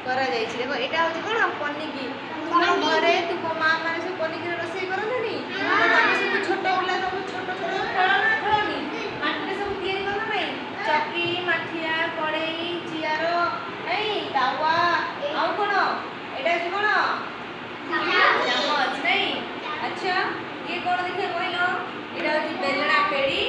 करा जाई छी। देखो एटा होची कोन पनिकी तुम घरे तुम मां माने सब पनिकी रोसई करननी तो तमे सब छोट पिला सब छोट छोट खेलना खेलनी माटी सब तैयारी करना नहीं चक्की माठिया कड़ई चियारो नहीं तावा आउ कोन एटा होची कोन चामच नहीं। अच्छा ये कोन देखे कहलो एटा होची बेलना पेड़ी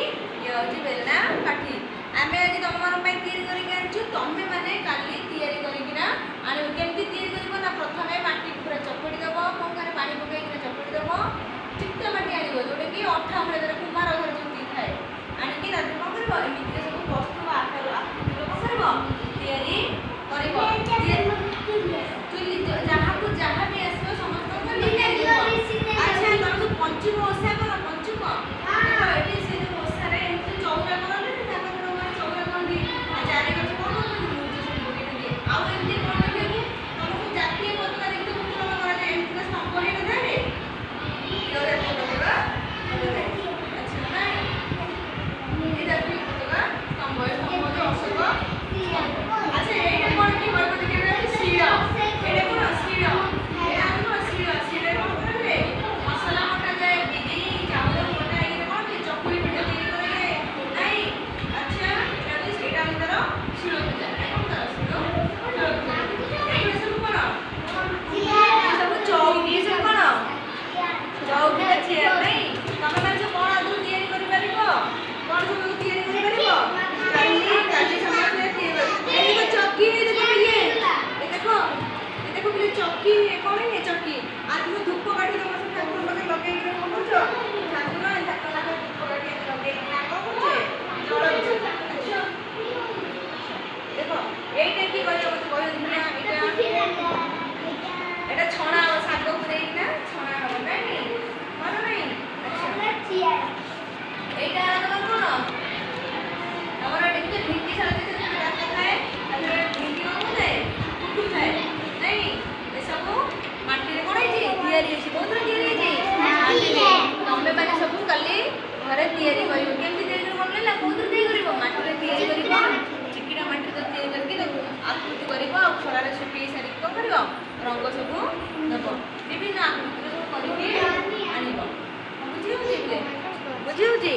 ये होची बेलना काठी आमे आज तमर पे तैयारी करी के आनछु तमे माने काली तैयारी करी किना आनी केमती तैयारी करबो ना प्रथमे माटी पूरा चपड़ी दबो कोंगारे पानी पकाई किना चपड़ी दबो चिकटा माटी आनिबो जोटे कि अठा भले दरे कुमार घर जंती थाए आनी कि दादू कोन करबो एमिते सब वस्तु आकार आकृति रो करबो तैयारी करबो चुली जहां को जहां भी आसबो समस्त को तैयारी करबो। अच्छा तमे तो पंचम ओसा करो पंचम देखो एटी से जो ओसा रे एमती चौरा करो ने ताको रो चौरा कोन दी जारे कर कोन मुझे से बोली दे आउ एमती कोन देखबो तमको जातीय पताका देखते उत्तोलन करा जाय एमती स्तंभ हे न रे योरे पताका अच्छा नहीं ये जातीय पताका स्तंभ हे स्तंभ जो अशोक अच्छा एटा कोन की बोल बोल के सीड़ा एटा कोन सीड़ा एटा कोन सीड़ा सीड़ा कोन करे मसाला बटा जाए बिजली चावल बटा ये कोन के चकुली पिठा तैयारी करे नहीं। अच्छा एटा अंदर सीड़ा जाए कोन कर सीड़ा ये सब कोन ये सब चौकी ये सब कोन चौकी चेयर नहीं तमे माने जो कोन आदु तैयारी करि परिबो कोन सब तैयारी करि परिबो काली काली समझ तैयारी ये देखो चौकी ये देखो ये चौकी कोन है चौकी आज में धूप काठी तम सब ठाकुर लगे लगे के कोन करछो ठाकुर लगे धूप काठी लगे के कोन करछे जल अच्छा देखो एटा की कहयो मत कहयो दिना एटा छणा साग पुरै ना छणा हो नहीं मानो नहीं। अच्छा एटा तमर कोन तमर देखि भिंडी साल के रात खाए अरे भिंडी हो जाए कुटु खाए नहीं ए सब माटी रे कोन है तैयारी अछि बहुत तैयारी अछि माटी रे तमे माने सब काली घरे तैयारी करियो केमती तैयारी कर बनले ला बहुत तैयारी करिवो माटी रे तैयारी करिवो चिकिना माटी रे तैयारी करके आकृति करिवो आ खरा रे सुपी सारी को करिवो रंग सब दबो विभिन्न आकृति सब करके आनिबो बुझियो जी